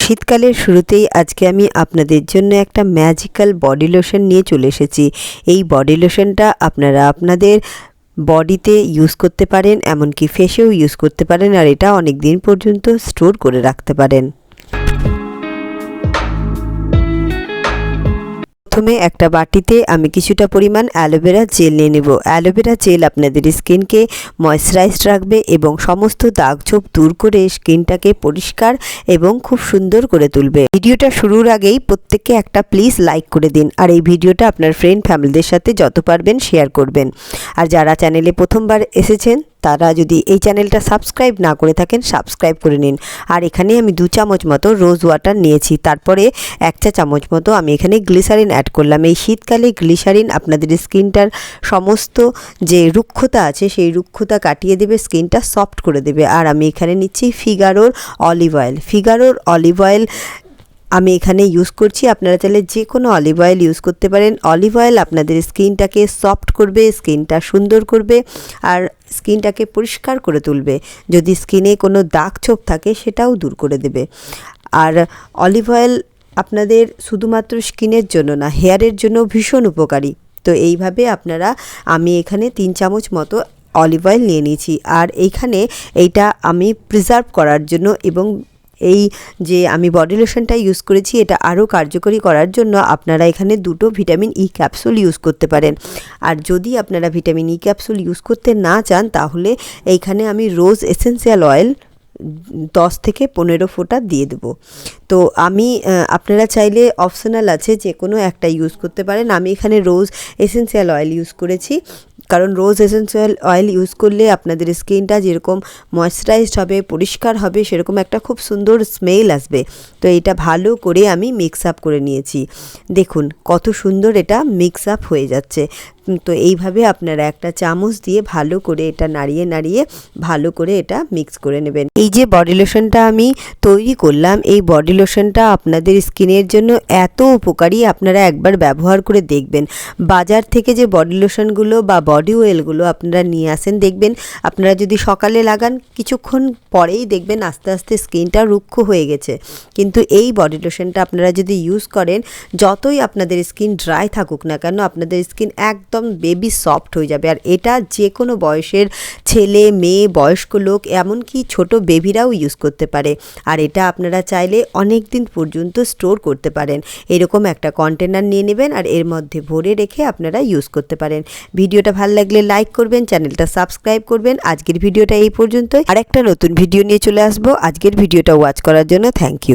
শীতকালের শুরুতেই আজকে আমি আপনাদের জন্য একটা ম্যাজিক্যাল বডি লোশন নিয়ে চলে এসেছি। এই বডি লোশনটা আপনারা আপনাদের বডিতে ইউজ করতে পারেন, এমনকি ফেসেও ইউজ করতে পারেন, আর এটা অনেক দিন পর্যন্ত স্টোর করে রাখতে পারেন। প্রথমে একটা বাটিতে আমি কিছুটা পরিমাণ অ্যালোভেরা জেল নিয়ে নেব। অ্যালোভেরা জেল আপনাদের স্কিনকে ময়েশ্চারাইজড রাখবে এবং সমস্ত দাগ ছোপ দূর করে স্কিনটাকে পরিষ্কার এবং খুব সুন্দর করে তুলবে। ভিডিওটা শুরুর আগেই প্রত্যেককে একটা প্লিজ লাইক করে দিন, আর এই ভিডিওটা আপনার ফ্রেন্ড ফ্যামিলিদের সাথে যত পারবেন শেয়ার করবেন। আর যারা চ্যানেলে প্রথমবার এসেছেন তারা যদি এই চ্যানেলটা সাবস্ক্রাইব না করে থাকেন সাবস্ক্রাইব করে নিন। আর এখানে আমি 2 চামচ মতো রোজ ওয়াটার নিয়েছি, তারপরে 1 চা চামচ মতো আমি এখানে গ্লিসারিন অ্যাড করলাম। এই শীতকালে গ্লিসারিন আপনাদের স্কিনটার সমস্ত যে রুক্ষতা আছে সেই রুক্ষতা কাটিয়ে দেবে, স্কিনটা সফট করে দেবে। আর আমি এখানে নিচ্ছি ফিগারোর অলিভ অয়েল। ফিগারোর অলিভ অয়েল আমি এখানে ইউজ করছি, আপনারা চাইলে যে কোনো অলিভ অয়েল ইউজ করতে পারেন। অলিভ অয়েল আপনাদের স্কিনটাকে সফট করবে, স্কিনটা সুন্দর করবে, আর স্কিনটাকে পরিষ্কার করে তুলবে। যদি স্কিনে কোনো দাগ ছোপ থাকে সেটাও দূর করে দেবে। আর অলিভ অয়েল আপনাদের শুধুমাত্র স্কিনের জন্য না, হেয়ারের জন্য ভীষণ উপকারী। তো এইভাবে আপনারা, আমি এখানে 3 চামচ মতো অলিভ অয়েল নিয়ে নিয়েছি। আর এইখানে এইটা আমি প্রিজার্ভ করার জন্য এবং এই যে আমি বডি লোশনটা ইউজ করেছি এটা আরও কার্যকরী করার জন্য আপনারা এখানে 2টো ভিটামিন ই ক্যাপসুল ইউজ করতে পারেন। আর যদি আপনারা ভিটামিন ই ক্যাপসুল ইউজ করতে না চান তাহলে এইখানে আমি রোজ এসেন্সিয়াল অয়েল 10 থেকে 15 ফোঁটা দিয়ে দেবো। তো আমি আপনারা চাইলে অপশনাল আছে, যে কোনো একটা ইউজ করতে পারেন। আমি এখানে রোজ এসেন্সিয়াল অয়েল ইউজ করেছি, কারণ রোজ এসেন্সিয়াল অয়েল ইউজ করলে আপনাদের স্কিনটা যেরকম ময়েশ্চারাইজড হবে, পরিষ্কার হবে, সেরকম একটা খুব সুন্দর স্মেল আসবে। তো এটা ভালো করে আমি মিক্স আপ করে নিয়েছি। দেখুন কত সুন্দর এটা মিক্স আপ হয়ে যাচ্ছে। তো এইভাবে আপনারা একটা চামচ দিয়ে ভালো করে এটা নাড়িয়ে নাড়িয়ে ভালো করে এটা মিক্স করে নেবেন। এই যে বডি লোশনটা আমি তৈরি করলাম, এই বডি লোশনটা আপনাদের স্কিনের জন্য এত উপকারী, আপনারা একবার ব্যবহার করে দেখবেন। বাজার থেকে যে বডি লোশনগুলো বা বডি অয়েলগুলো আপনারা নিয়ে আসেন, দেখবেন আপনারা যদি সকালে লাগান কিছুক্ষণ পরেই দেখবেন আস্তে আস্তে স্কিনটা রুক্ষ হয়ে গেছে। কিন্তু এই বডি লোশনটা আপনারা যদি ইউজ করেন, যতই আপনাদের স্কিন ড্রাই থাকুক না কেন, আপনাদের স্কিন একদম বেবি সফট হয়ে যাবে। আর এটা যে কোনো বয়সের ছেলে মেয়ে, বয়স্ক লোক, এমনকি ছোট বেবিরাও ইউজ করতে পারে। আর এটা আপনারা চাইলে অনেক দিন পর্যন্ত স্টোর করতে পারেন। এরকম একটা কন্টেনার নিয়ে নেবেন আর এর মধ্যে ভরে রেখে আপনারা ইউজ করতে পারেন। ভিডিওটা ভালো লাগলে লাইক করবেন, চ্যানেলটা সাবস্ক্রাইব করবেন। আজকের ভিডিওটা এই পর্যন্তই, আর একটা নতুন ভিডিও নিয়ে চলে আসবো। আজকের ভিডিওটা ওয়াচ করার জন্য থ্যাংক ইউ।